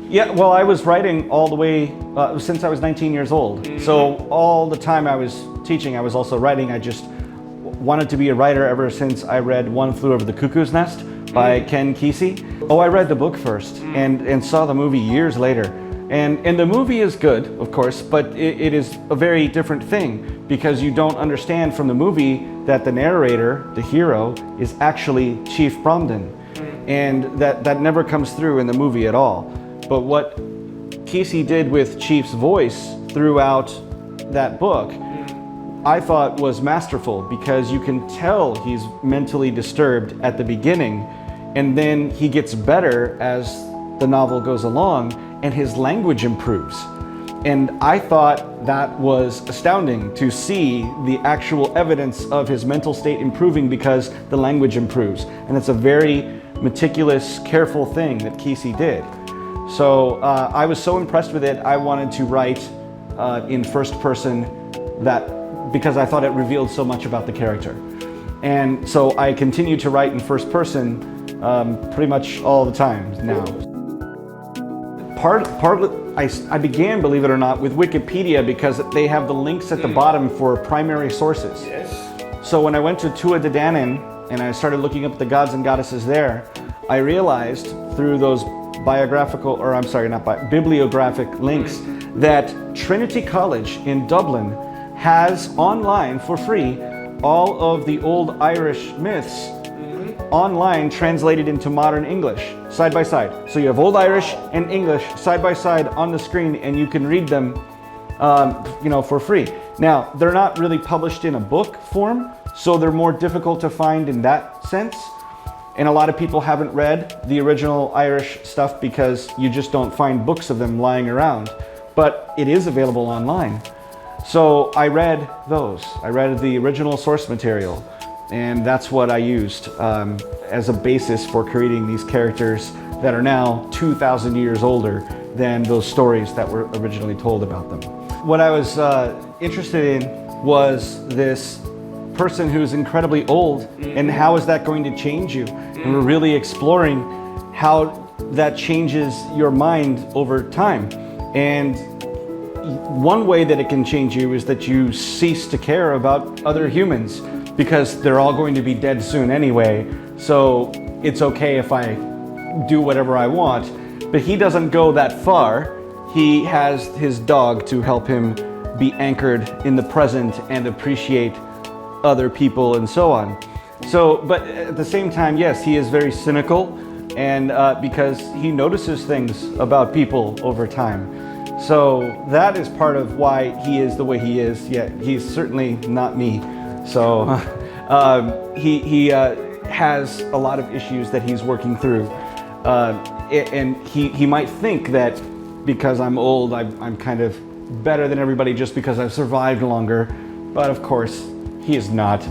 Yeah, well, I was writing all the way since I was 19 years old. So all the time I was teaching, I was also writing. I just wanted to be a writer ever since I read One Flew Over the Cuckoo's Nest by Ken Kesey. Oh, I read the book first and saw the movie years later. And the movie is good, of course, but it is a very different thing because you don't understand from the movie that the narrator, the hero, is actually Chief Bromden. And that never comes through in the movie at all. But what Kesey did with Chief's voice throughout that book, I thought was masterful because you can tell he's mentally disturbed at the beginning, and then he gets better as the novel goes along and his language improves. And I thought that was astounding to see the actual evidence of his mental state improving because the language improves. And it's a very meticulous, careful thing that Kesey did. So I was so impressed with it, I wanted to write in first person because I thought it revealed so much about the character. And so I continue to write in first person pretty much all the time now. I began, believe it or not, with Wikipedia because they have the links at the bottom for primary sources. Yes. So when I went to Tua de Danann and I started looking up the gods and goddesses there, I realized through those bibliographic links that Trinity College in Dublin has online for free all of the old Irish myths online translated into modern English side by side. So you have Old Irish and English side by side on the screen and you can read them for free. Now, they're not really published in a book form, so they're more difficult to find in that sense. And a lot of people haven't read the original Irish stuff because you just don't find books of them lying around. But it is available online. So I read those. I read the original source material. And that's what I used as a basis for creating these characters that are now 2,000 years older than those stories that were originally told about them. What I was interested in was this person who's incredibly old and how is that going to change you? And we're really exploring how that changes your mind over time. And one way that it can change you is that you cease to care about other humans because they're all going to be dead soon anyway. So it's okay if I do whatever I want. But he doesn't go that far. He has his dog to help him be anchored in the present and appreciate other people and so on. So, but at the same time, yes, he is very cynical and because he notices things about people over time. So that is part of why he is the way he is, yet he's certainly not me. So he has a lot of issues that he's working through. And he might think that because I'm old, I'm kind of better than everybody just because I've survived longer. But of course, he is not.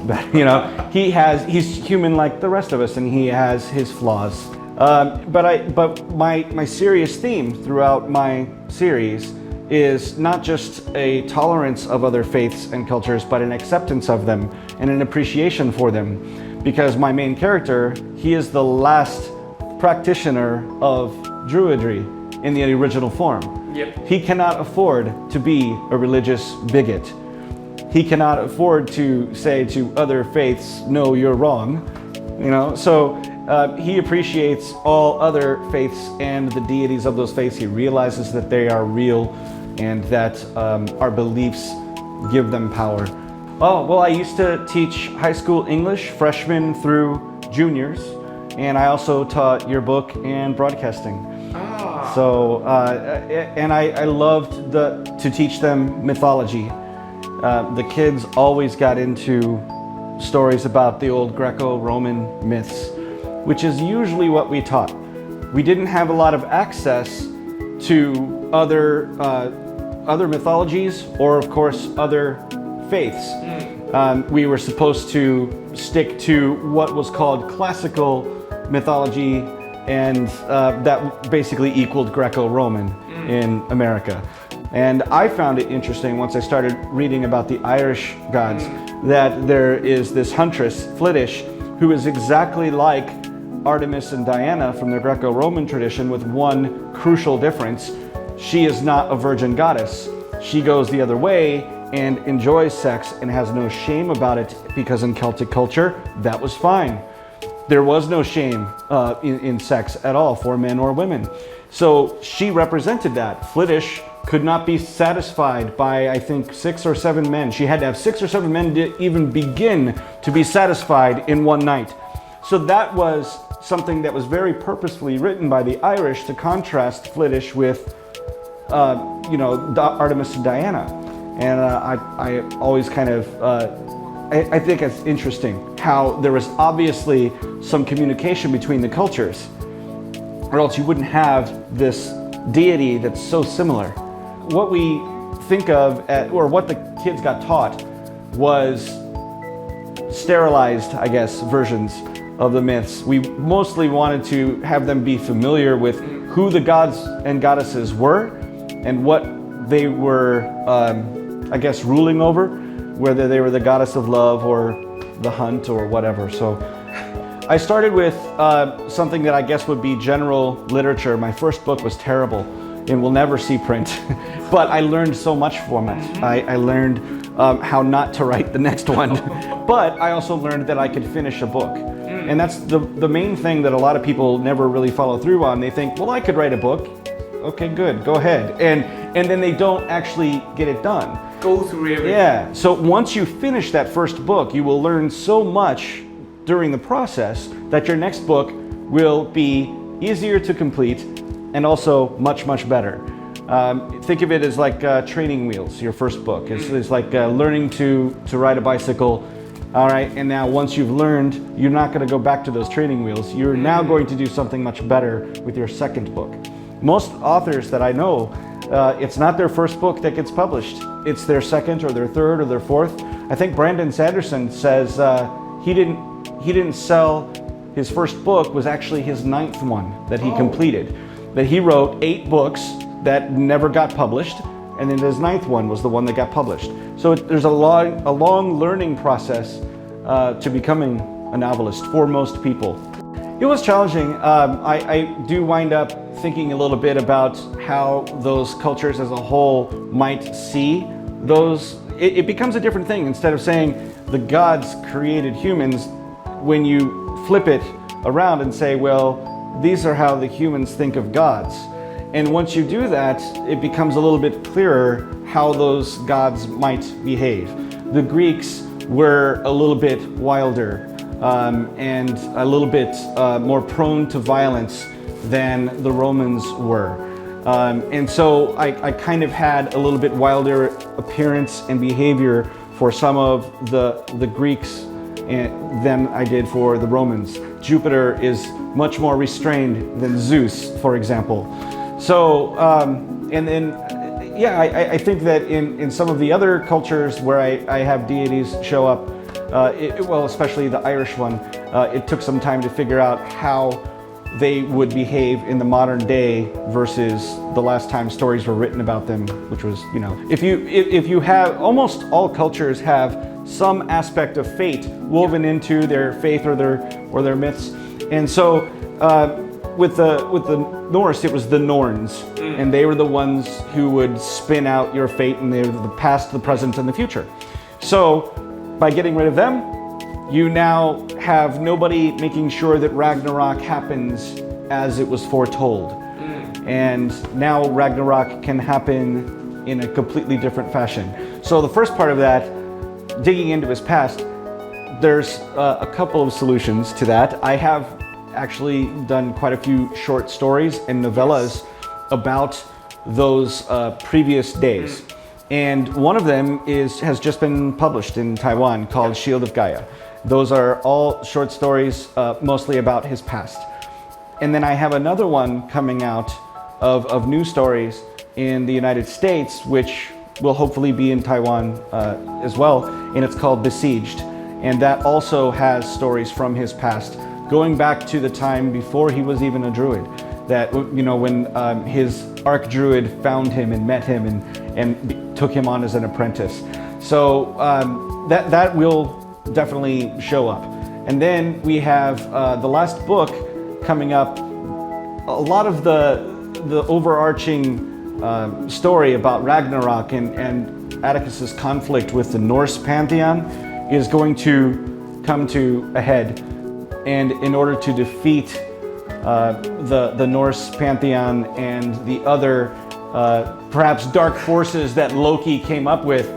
He's human like the rest of us, and he has his flaws. But my serious theme throughout my series is not just a tolerance of other faiths and cultures, but an acceptance of them and an appreciation for them. Because my main character, he is the last practitioner of Druidry in the original form. Yep. He cannot afford to be a religious bigot. He cannot afford to say to other faiths, no, you're wrong. So he appreciates all other faiths and the deities of those faiths. He realizes that they are real and that our beliefs give them power. Oh, well, I used to teach high school English, freshmen through juniors, and I also taught yearbook and broadcasting. So, and I loved to teach them mythology. The kids always got into stories about the old Greco-Roman myths, which is usually what we taught. We didn't have a lot of access to other mythologies or, of course, other faiths. We were supposed to stick to what was called classical mythology, and that basically equaled Greco-Roman in America. And I found it interesting once I started reading about the Irish gods that there is this huntress, Flittish, who is exactly like Artemis and Diana from the Greco-Roman tradition with one crucial difference. She is not a virgin goddess. She goes the other way and enjoys sex and has no shame about it, because in Celtic culture, that was fine. There was no shame in sex at all for men or women. So she represented that. Flittish could not be satisfied by, I think, 6 or 7 men. She had to have 6 or 7 men to even begin to be satisfied in one night. So that was something that was very purposefully written by the Irish to contrast Flittish with, Artemis and Diana. And I always kind of, I think it's interesting how there was obviously some communication between the cultures, or else you wouldn't have this deity that's so similar. What we think of, or what the kids got taught, was sterilized, I guess, versions of the myths. We mostly wanted to have them be familiar with who the gods and goddesses were and what they were, I guess, ruling over, whether they were the goddess of love or the hunt or whatever. So I started with something that I guess would be general literature. My first book was terrible and will never see print, but I learned so much from it. I learned how not to write the next one, but I also learned that I could finish a book. And that's the main thing that a lot of people never really follow through on. They think, well, I could write a book. Okay, good, go ahead. And then they don't actually get it done. Go through everything. Yeah, so once you finish that first book, you will learn so much during the process that your next book will be easier to complete and also much, much better. Think of it as like training wheels, your first book. It's like learning to ride a bicycle. All right, and now once you've learned, you're not going to go back to those training wheels. You're now going to do something much better with your second book. Most authors that I know, it's not their first book that gets published. It's their second or their third or their fourth. I think Brandon Sanderson says he didn't sell his first book, was actually his 9th one that he completed. That he wrote 8 books that never got published, and then his 9th one was the one that got published. So there's a long learning process to becoming a novelist for most people. It was challenging. I do wind up thinking a little bit about how those cultures as a whole might see those. It becomes a different thing. Instead of saying the gods created humans, when you flip it around and say, well, these are how the humans think of gods. And once you do that, it becomes a little bit clearer how those gods might behave. The Greeks were a little bit wilder and a little bit more prone to violence than the Romans were. And so I kind of had a little bit wilder appearance and behavior for some of the Greeks than I did for the Romans. Jupiter is much more restrained than Zeus, for example. So, I think that in some of the other cultures where I have deities show up, especially the Irish one, it took some time to figure out how they would behave in the modern day versus the last time stories were written about them, which was, if you have, almost all cultures have some aspect of fate woven into their faith or their myths. And so with the Norse, it was the Norns, and they were the ones who would spin out your fate, and they were the past, the present, and the future. So by getting rid of them, you now have nobody making sure that Ragnarok happens as it was foretold. And now Ragnarok can happen in a completely different fashion. So the first part of that, digging into his past, there's a couple of solutions to that. I have actually done quite a few short stories and novellas about those previous days. And one of them has just been published in Taiwan called Shield of Gaia. Those are all short stories, mostly about his past. And then I have another one coming out of new stories in the United States, which will hopefully be in Taiwan as well, and it's called Besieged. And that also has stories from his past, going back to the time before he was even a druid. That, when his archdruid found him and met him and took him on as an apprentice. So that will definitely show up. And then we have the last book coming up. A lot of the overarching story about Ragnarok and Atticus's conflict with the Norse pantheon is going to come to a head. And in order to defeat the Norse pantheon and the other perhaps dark forces that Loki came up with,